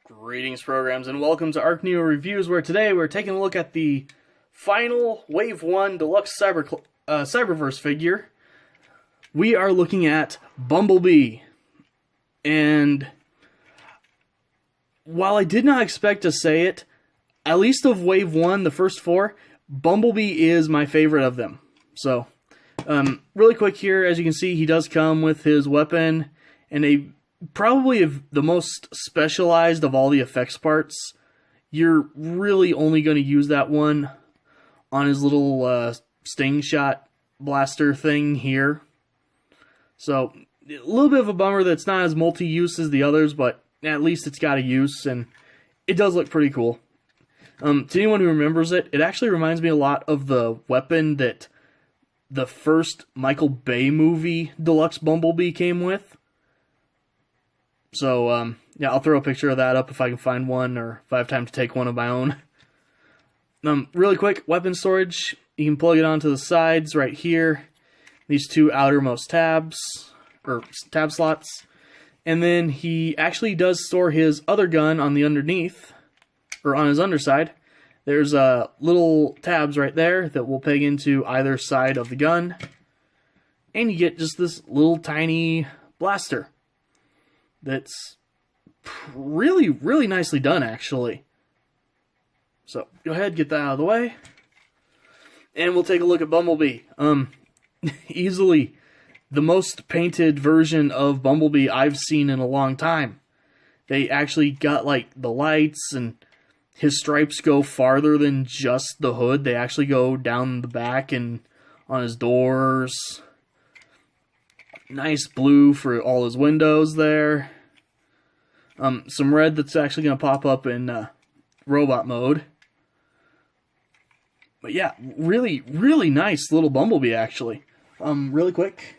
Greetings, programs, and welcome to ArcNeo Reviews, where today we're taking a look at the final Wave 1 Deluxe Cyberverse figure. We are looking at Bumblebee, and while I did not expect to say it, at least of Wave 1, the first four, Bumblebee is my favorite of them. So, really quick here, as you can see, he does come with his weapon and probably the most specialized of all the effects parts. You're really only going to use that one on his little sting shot blaster thing here. So, a little bit of a bummer that it's not as multi-use as the others, but at least it's got a use, and it does look pretty cool. To anyone who remembers it, it actually reminds me a lot of the weapon that the first Michael Bay movie Deluxe Bumblebee came with. So, yeah, I'll throw a picture of that up if I can find one, or if I have time to take one of my own. Really quick, weapon storage. You can plug it onto the sides right here. These two outermost tabs, or tab slots. And then he actually does store his other gun on the underneath, or on his underside. There's little tabs right there that will peg into either side of the gun. And you get just this little tiny blaster. That's really, really nicely done, actually. So, go ahead, get that out of the way. And we'll take a look at Bumblebee. Easily the most painted version of Bumblebee I've seen in a long time. They actually got, like, the lights, and his stripes go farther than just the hood. They actually go down the back and on his doors. Nice blue for all his windows there. Some red that's actually going to pop up in robot mode. But yeah, really, really nice little Bumblebee, actually. Really quick.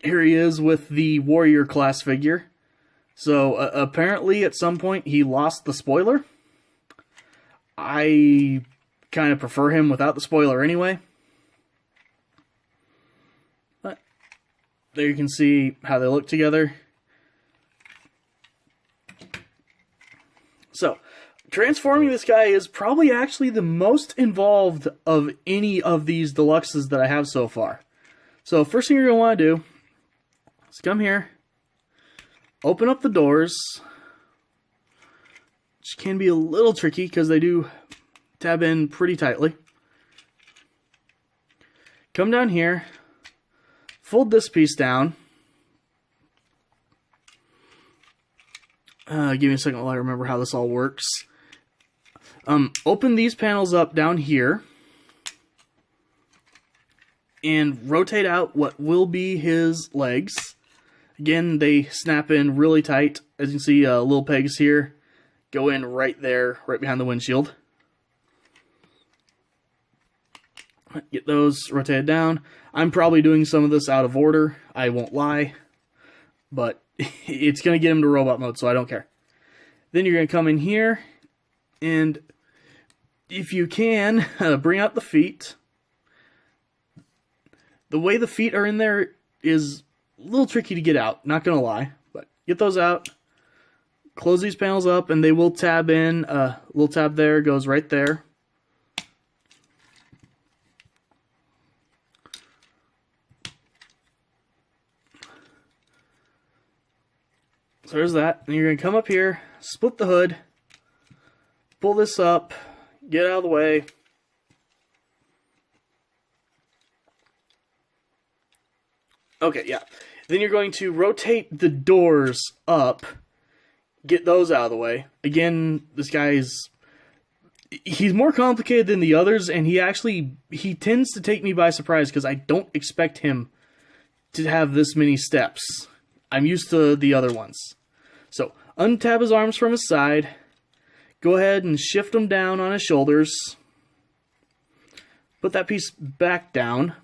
Here he is with the Warrior class figure. So, apparently at some point he lost the spoiler. I kind of prefer him without the spoiler anyway. But there you can see how they look together. So, transforming this guy is probably actually the most involved of any of these deluxes that I have so far. So, first thing you're going to want to do is come here, open up the doors, which can be a little tricky because they do tab in pretty tightly. Come down here, fold this piece down. Give me a second while I remember how this all works. Open these panels up down here and rotate out what will be his legs. Again, they snap in really tight. As you can see, little pegs here go in right there, right behind the windshield. Get those rotated down. I'm probably doing some of this out of order, I won't lie, but it's going to get him to robot mode, so I don't care. Then you're going to come in here, and if you can, bring out the feet. The way the feet are in there is a little tricky to get out, not going to lie, but get those out. Close these panels up, and they will tab in. Little tab there goes right there. So there's that. And you're going to come up here, split the hood, pull this up, get out of the way. Okay, yeah. Then you're going to rotate the doors up, get those out of the way. Again, this guy he's more complicated than the others, and he tends to take me by surprise because I don't expect him to have this many steps. I'm used to the other ones. So, untab his arms from his side. Go ahead and shift them down on his shoulders. Put that piece back down.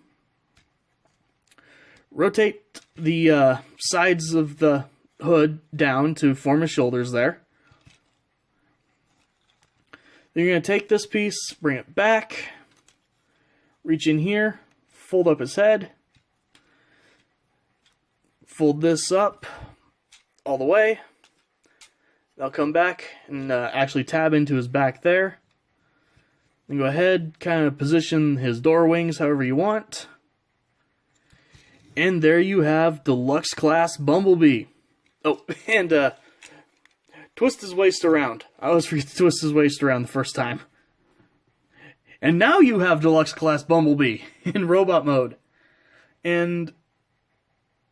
Rotate the sides of the hood down to form his shoulders there. Then you're going to take this piece, bring it back, reach in here, fold up his head, fold this up all the way, I'll come back and actually tab into his back there. Then go ahead, kind of position his door wings however you want. And there you have Deluxe Class Bumblebee. Oh, and twist his waist around. I always forget to twist his waist around the first time. And now you have Deluxe Class Bumblebee in robot mode. And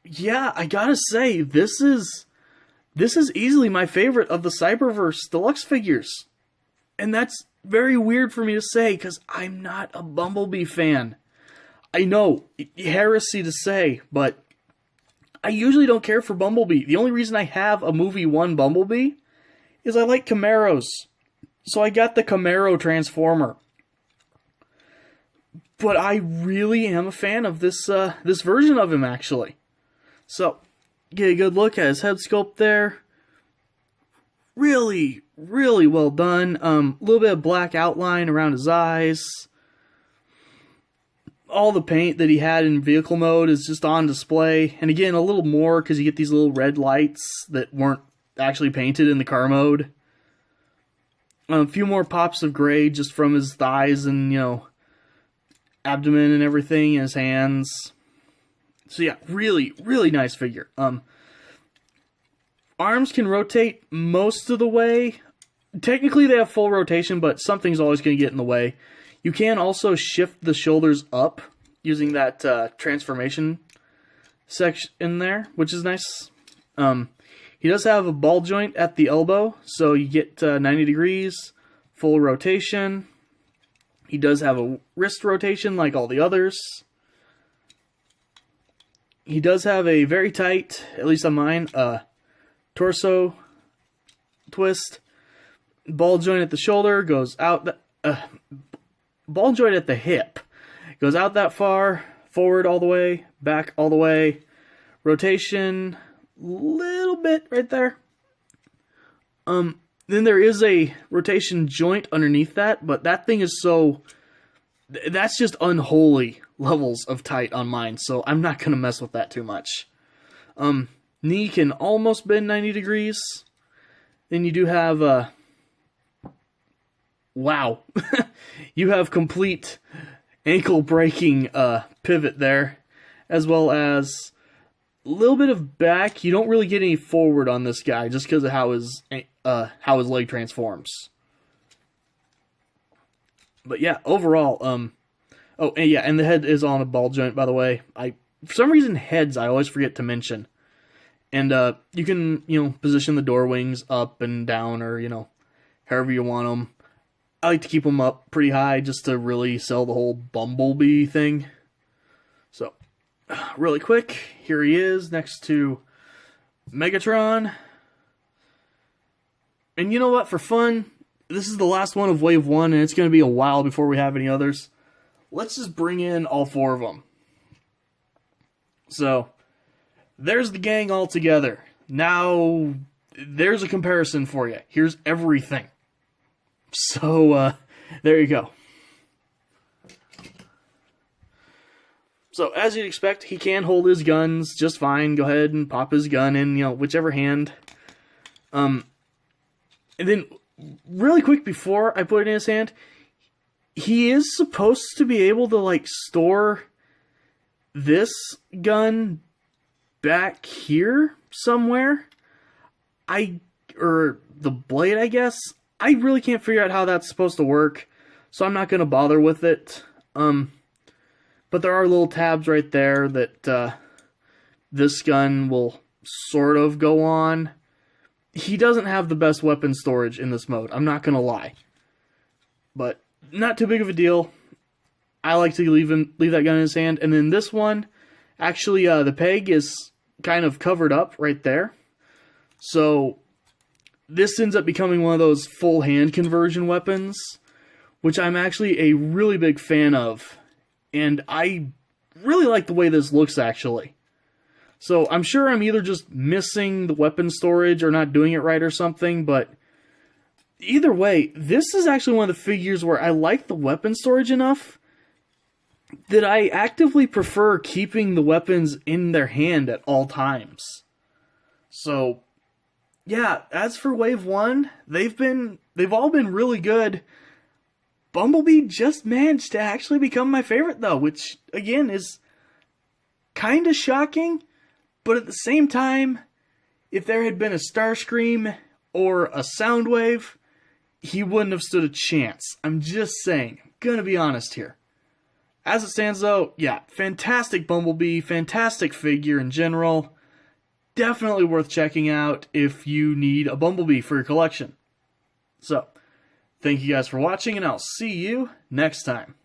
yeah, I gotta say, this is easily my favorite of the Cyberverse Deluxe figures. And that's very weird for me to say, because I'm not a Bumblebee fan. I know, heresy to say, but I usually don't care for Bumblebee. The only reason I have a Movie 1 Bumblebee is I like Camaros. So I got the Camaro Transformer. But I really am a fan of this this version of him, actually. So, get a good look at his head sculpt there. Really, really well done. A little bit of black outline around his eyes. All the paint that he had in vehicle mode is just on display. And again, a little more because you get these little red lights that weren't actually painted in the car mode. A few more pops of gray just from his thighs and, you know, abdomen and everything, and his hands. So yeah, really, really nice figure. Arms can rotate most of the way. Technically they have full rotation, but something's always going to get in the way. You can also shift the shoulders up using that transformation section in there, which is nice. He does have a ball joint at the elbow, so you get 90 degrees, full rotation. He does have a wrist rotation like all the others. He does have a very tight, at least on mine, torso twist. Ball joint at the shoulder goes out. Ball joint at the hip goes out that far, forward all the way, back all the way. Rotation, little bit right there. Then there is a rotation joint underneath that, but that thing is so... That's just unholy levels of tight on mine, so I'm not going to mess with that too much. Knee can almost bend 90 degrees. Then you do have... wow. You have complete ankle-breaking pivot there, as well as a little bit of back. You don't really get any forward on this guy, just because of how his leg transforms. But yeah, overall, oh, and yeah, and the head is on a ball joint, by the way. For some reason, heads I always forget to mention. And you can, you know, position the door wings up and down, or, you know, however you want them. I like to keep them up pretty high just to really sell the whole Bumblebee thing. So, really quick, here he is next to Megatron. And you know what, for fun, this is the last one of Wave 1, and it's going to be a while before we have any others. Let's just bring in all four of them. So, there's the gang all together. Now, there's a comparison for you. Here's everything. So, there you go. So, as you'd expect, he can hold his guns just fine. Go ahead and pop his gun in, you know, whichever hand. And then, really quick before I put it in his hand, he is supposed to be able to, like, store this gun back here somewhere. Or the blade, I guess. I really can't figure out how that's supposed to work, so I'm not going to bother with it. But there are little tabs right there that this gun will sort of go on. He doesn't have the best weapon storage in this mode, I'm not going to lie. But not too big of a deal. I like to leave that gun in his hand. And then this one, actually the peg is kind of covered up right there. So this ends up becoming one of those full hand conversion weapons, which I'm actually a really big fan of. And I really like the way this looks, actually. So I'm sure I'm either just missing the weapon storage or not doing it right or something, but either way, this is actually one of the figures where I like the weapon storage enough that I actively prefer keeping the weapons in their hand at all times. So yeah, as for Wave 1, they've all been really good. Bumblebee just managed to actually become my favorite though, which again is kind of shocking, but at the same time, if there had been a Starscream or a Soundwave, he wouldn't have stood a chance. I'm just saying, I'm gonna be honest here. As it stands though, yeah, fantastic Bumblebee, fantastic figure in general. Definitely worth checking out if you need a Bumblebee for your collection. So, thank you guys for watching, and I'll see you next time.